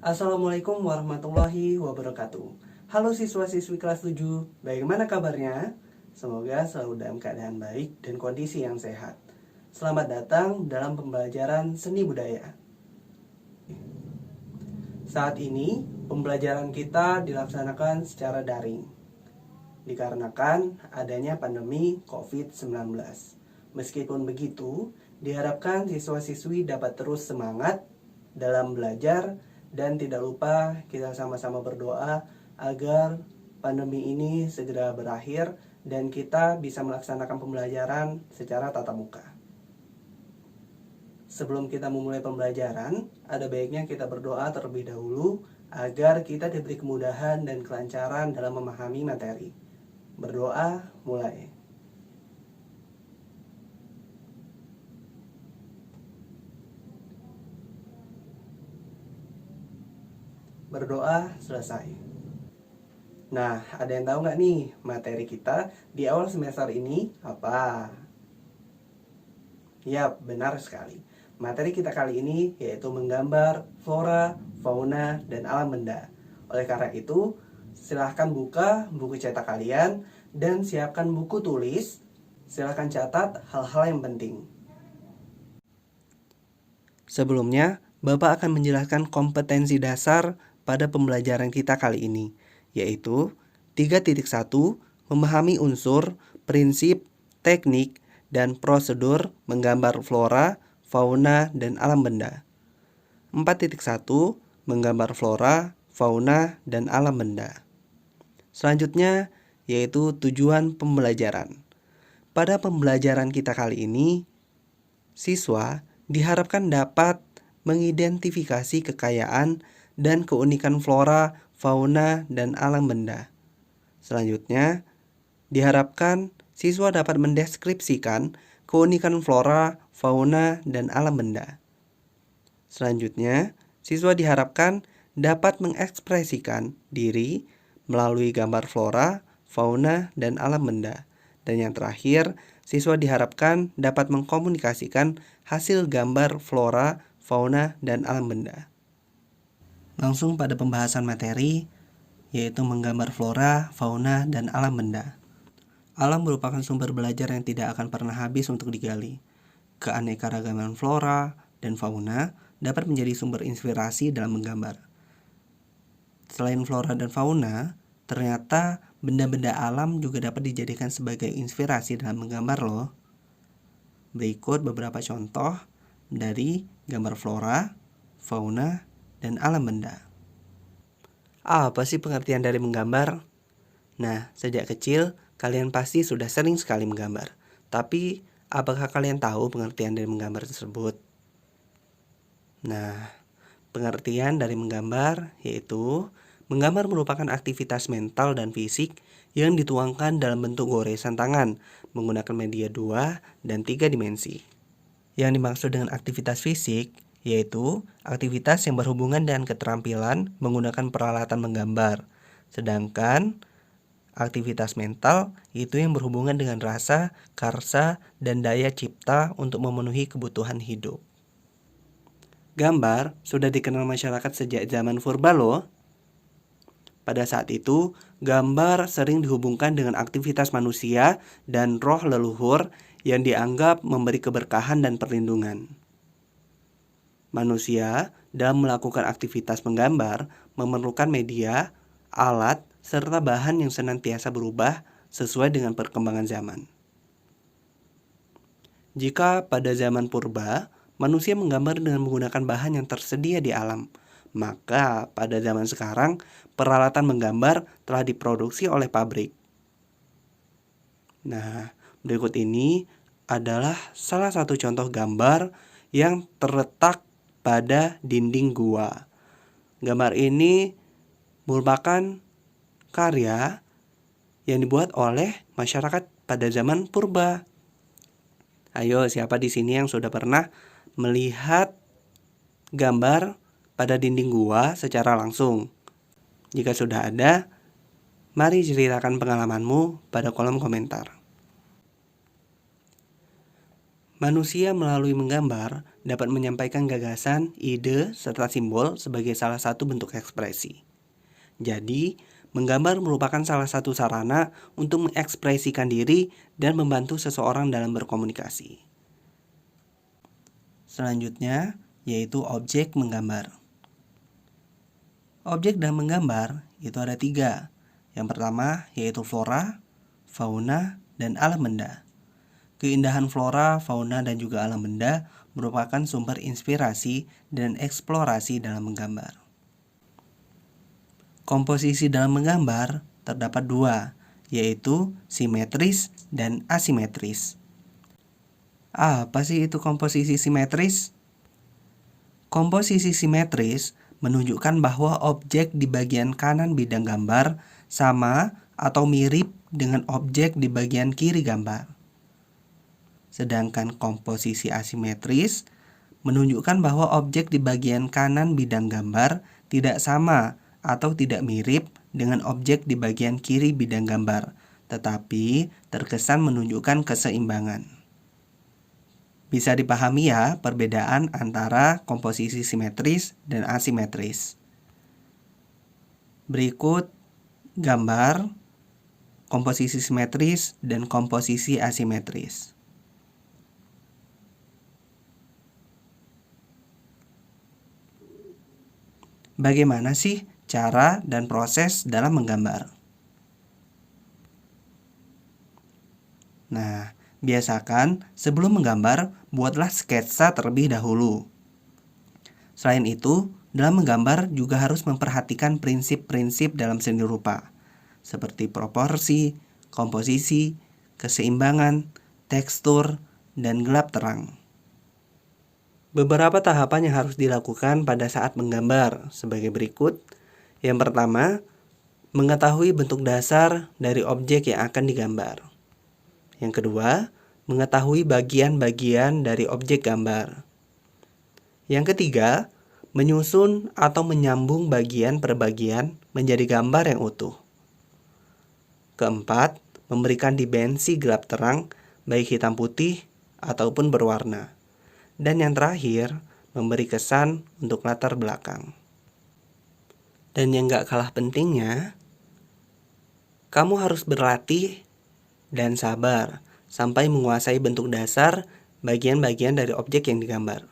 Assalamualaikum warahmatullahi wabarakatuh. Halo siswa-siswi kelas 7, bagaimana kabarnya? Semoga selalu dalam keadaan baik dan kondisi yang sehat. Selamat datang dalam pembelajaran seni budaya. Saat ini, pembelajaran kita dilaksanakan secara daring dikarenakan adanya pandemi COVID-19. Meskipun begitu, diharapkan siswa-siswi dapat terus semangat dalam belajar dan tidak lupa kita sama-sama berdoa agar pandemi ini segera berakhir dan kita bisa melaksanakan pembelajaran secara tatap muka. Sebelum kita memulai pembelajaran, ada baiknya kita berdoa terlebih dahulu agar kita diberi kemudahan dan kelancaran dalam memahami materi. Berdoa, mulai. Berdoa, selesai. Nah, ada yang tahu nggak nih materi kita di awal semester ini apa? Ya, benar sekali. Materi kita kali ini yaitu menggambar flora, fauna, dan alam benda. Oleh karena itu, silahkan buka buku cetak kalian dan siapkan buku tulis. Silahkan catat hal-hal yang penting. Sebelumnya, Bapak akan menjelaskan kompetensi dasar pada pembelajaran kita kali ini, yaitu 3.1 memahami unsur, prinsip, teknik, dan prosedur menggambar flora, fauna, dan alam benda. 4.1 menggambar flora, fauna, dan alam benda. Selanjutnya, yaitu tujuan pembelajaran. Pada pembelajaran kita kali ini, siswa diharapkan dapat mengidentifikasi kekayaan dan keunikan flora, fauna, dan alam benda. Selanjutnya, diharapkan siswa dapat mendeskripsikan keunikan flora, fauna, dan alam benda. Selanjutnya, siswa diharapkan dapat mengekspresikan diri melalui gambar flora, fauna, dan alam benda. Dan yang terakhir, siswa diharapkan dapat mengkomunikasikan hasil gambar flora, fauna, dan alam benda. Langsung pada pembahasan materi, yaitu menggambar flora, fauna, dan alam benda. Alam merupakan sumber belajar yang tidak akan pernah habis untuk digali. Keanekaragaman flora dan fauna dapat menjadi sumber inspirasi dalam menggambar. Selain flora dan fauna, ternyata benda-benda alam juga dapat dijadikan sebagai inspirasi dalam menggambar loh. Berikut beberapa contoh dari gambar flora, fauna, dan alam benda. Apa sih pengertian dari menggambar? Nah, sejak kecil kalian pasti sudah sering sekali menggambar. Tapi, apakah kalian tahu pengertian dari menggambar tersebut? Nah, pengertian dari menggambar yaitu menggambar merupakan aktivitas mental dan fisik yang dituangkan dalam bentuk goresan tangan menggunakan media 2 dan 3 dimensi. Yang dimaksud dengan aktivitas fisik yaitu aktivitas yang berhubungan dengan keterampilan menggunakan peralatan menggambar. Sedangkan aktivitas mental itu yang berhubungan dengan rasa, karsa, dan daya cipta untuk memenuhi kebutuhan hidup. Gambar sudah dikenal masyarakat sejak zaman purba loh. Pada saat itu, gambar sering dihubungkan dengan aktivitas manusia dan roh leluhur yang dianggap memberi keberkahan dan perlindungan. Manusia dalam melakukan aktivitas menggambar memerlukan media, alat, serta bahan yang senantiasa berubah sesuai dengan perkembangan zaman. Jika pada zaman purba, manusia menggambar dengan menggunakan bahan yang tersedia di alam, maka pada zaman sekarang, peralatan menggambar telah diproduksi oleh pabrik. Nah, berikut ini adalah salah satu contoh gambar yang terletak pada dinding gua. Gambar ini merupakan karya yang dibuat oleh masyarakat pada zaman purba. Ayo, siapa di sini yang sudah pernah melihat gambar pada dinding gua secara langsung? Jika sudah ada, mari ceritakan pengalamanmu pada kolom komentar. Manusia melalui menggambar dapat menyampaikan gagasan, ide, serta simbol sebagai salah satu bentuk ekspresi. Jadi, menggambar merupakan salah satu sarana untuk mengekspresikan diri dan membantu seseorang dalam berkomunikasi. Selanjutnya, yaitu objek menggambar. Objek dalam menggambar itu ada 3. Yang pertama yaitu flora, fauna, dan alam benda. Keindahan flora, fauna, dan juga alam benda merupakan sumber inspirasi dan eksplorasi dalam menggambar. Komposisi dalam menggambar terdapat 2, yaitu simetris dan asimetris. Apa sih itu komposisi simetris? Komposisi simetris menunjukkan bahwa objek di bagian kanan bidang gambar sama atau mirip dengan objek di bagian kiri gambar. Sedangkan komposisi asimetris menunjukkan bahwa objek di bagian kanan bidang gambar tidak sama atau tidak mirip dengan objek di bagian kiri bidang gambar, tetapi terkesan menunjukkan keseimbangan. Bisa dipahami ya perbedaan antara komposisi simetris dan asimetris. Berikut gambar komposisi simetris dan komposisi asimetris. Bagaimana sih cara dan proses dalam menggambar? Nah, biasakan sebelum menggambar, buatlah sketsa terlebih dahulu. Selain itu, dalam menggambar juga harus memperhatikan prinsip-prinsip dalam seni rupa, seperti proporsi, komposisi, keseimbangan, tekstur, dan gelap terang. Beberapa tahapan yang harus dilakukan pada saat menggambar sebagai berikut. Yang pertama, mengetahui bentuk dasar dari objek yang akan digambar. Yang kedua, mengetahui bagian-bagian dari objek gambar. Yang ketiga, menyusun atau menyambung bagian per bagian menjadi gambar yang utuh. Keempat, memberikan dimensi gelap terang baik hitam putih ataupun berwarna. Dan yang terakhir, memberi kesan untuk latar belakang. Dan yang gak kalah pentingnya, kamu harus berlatih dan sabar sampai menguasai bentuk dasar bagian-bagian dari objek yang digambar.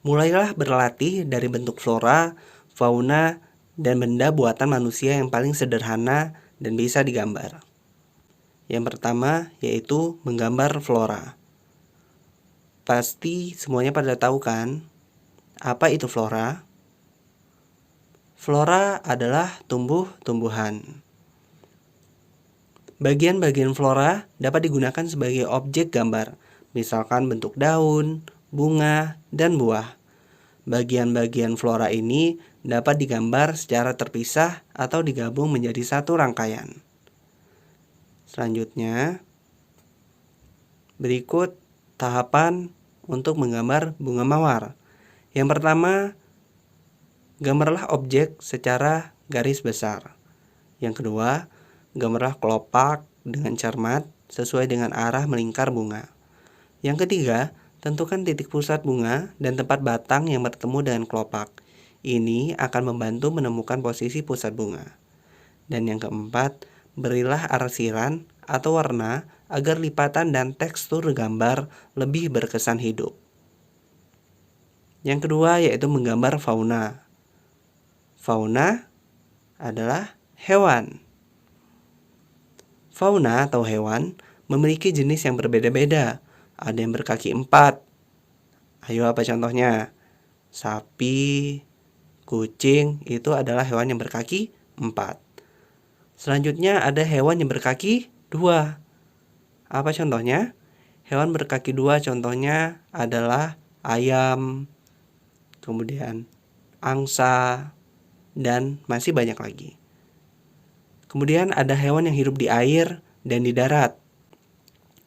Mulailah berlatih dari bentuk flora, fauna, dan benda buatan manusia yang paling sederhana dan bisa digambar. Yang pertama yaitu menggambar flora. Pasti semuanya pada tahu kan, apa itu flora? Flora adalah tumbuh-tumbuhan. Bagian-bagian flora dapat digunakan sebagai objek gambar, misalkan bentuk daun, bunga, dan buah. Bagian-bagian flora ini dapat digambar secara terpisah atau digabung menjadi satu rangkaian. Selanjutnya, berikut tahapan untuk menggambar bunga mawar. Yang pertama, gambarlah objek secara garis besar. Yang kedua, gambarlah kelopak dengan cermat sesuai dengan arah melingkar bunga. Yang ketiga, tentukan titik pusat bunga dan tempat batang yang bertemu dengan kelopak. Ini akan membantu menemukan posisi pusat bunga. Dan yang keempat, berilah arsiran atau warna agar lipatan dan tekstur gambar lebih berkesan hidup. Yang kedua yaitu menggambar fauna. Fauna adalah hewan. Fauna atau hewan memiliki jenis yang berbeda-beda. Ada yang berkaki 4. Ayo apa contohnya? Sapi, kucing itu adalah hewan yang berkaki 4. Selanjutnya ada hewan yang berkaki 2. Apa contohnya? Hewan berkaki 2 contohnya adalah ayam, kemudian angsa, dan masih banyak lagi. Kemudian ada hewan yang hidup di air dan di darat.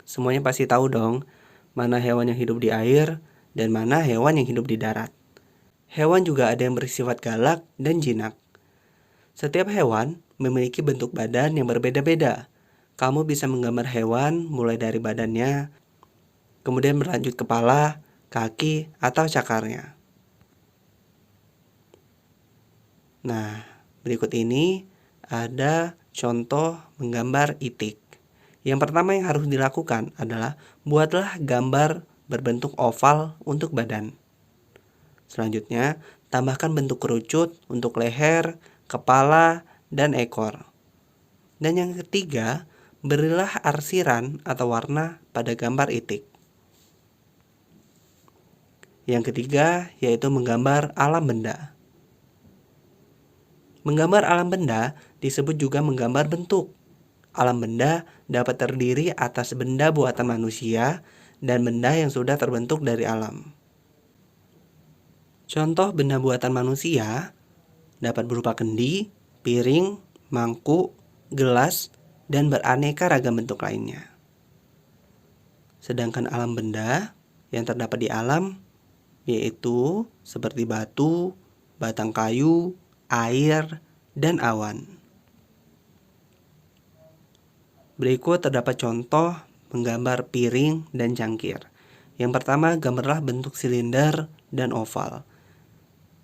Semuanya pasti tahu dong, mana hewan yang hidup di air dan mana hewan yang hidup di darat. Hewan juga ada yang bersifat galak dan jinak. Setiap hewan memiliki bentuk badan yang berbeda-beda. Kamu bisa menggambar hewan mulai dari badannya, kemudian berlanjut kepala, kaki, atau cakarnya. Nah, berikut ini ada contoh menggambar itik. Yang pertama yang harus dilakukan adalah buatlah gambar berbentuk oval untuk badan. Selanjutnya, tambahkan bentuk kerucut untuk leher, kepala, dan ekor. Dan yang ketiga, berilah arsiran atau warna pada gambar itik. Yang ketiga yaitu menggambar alam benda. Menggambar alam benda disebut juga menggambar bentuk. Alam benda dapat terdiri atas benda buatan manusia dan benda yang sudah terbentuk dari alam. Contoh benda buatan manusia dapat berupa kendi, piring, mangkuk, gelas, dan beraneka ragam bentuk lainnya. Sedangkan alam benda yang terdapat di alam yaitu seperti batu, batang kayu, air, dan awan. Berikut terdapat contoh menggambar piring dan cangkir. Yang pertama, gambarlah bentuk silinder dan oval.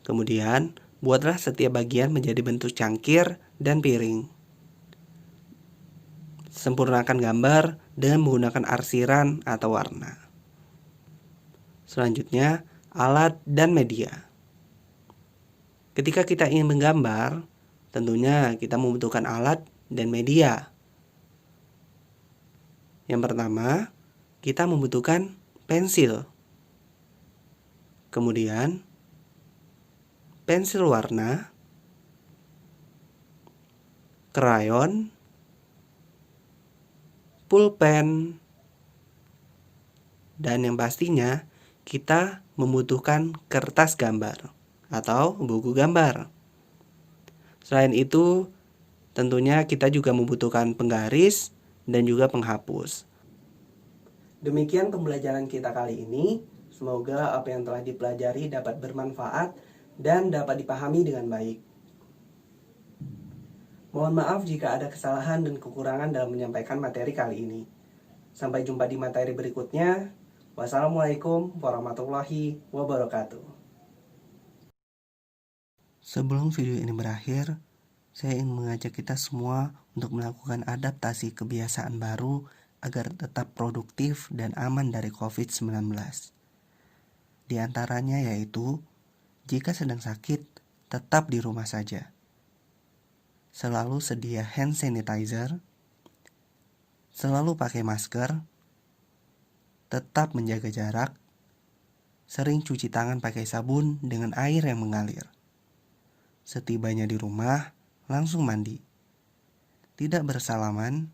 Kemudian, buatlah setiap bagian menjadi bentuk cangkir dan piring. Sempurnakan gambar dengan menggunakan arsiran atau warna. Selanjutnya, alat dan media. Ketika kita ingin menggambar, tentunya kita membutuhkan alat dan media. Yang pertama, kita membutuhkan pensil. Kemudian, pensil warna, krayon, pulpen, dan yang pastinya kita membutuhkan kertas gambar atau buku gambar. Selain itu, tentunya kita juga membutuhkan penggaris dan juga penghapus. Demikian pembelajaran kita kali ini. Semoga apa yang telah dipelajari dapat bermanfaat dan dapat dipahami dengan baik. Mohon maaf jika ada kesalahan dan kekurangan dalam menyampaikan materi kali ini. Sampai jumpa di materi berikutnya. Wassalamualaikum warahmatullahi wabarakatuh. Sebelum video ini berakhir, saya ingin mengajak kita semua untuk melakukan adaptasi kebiasaan baru agar tetap produktif dan aman dari COVID-19. Di antaranya yaitu, jika sedang sakit, tetap di rumah saja. Selalu sedia hand sanitizer, selalu pakai masker, tetap menjaga jarak, sering cuci tangan pakai sabun dengan air yang mengalir. Setibanya di rumah, langsung mandi. Tidak bersalaman,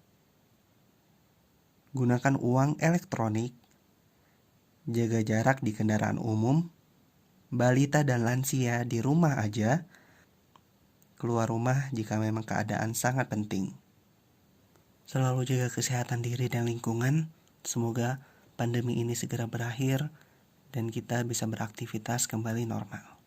gunakan uang elektronik, jaga jarak di kendaraan umum, balita dan lansia di rumah aja, keluar rumah jika memang keadaan sangat penting. Selalu jaga kesehatan diri dan lingkungan. Semoga pandemi ini segera berakhir dan kita bisa beraktivitas kembali normal.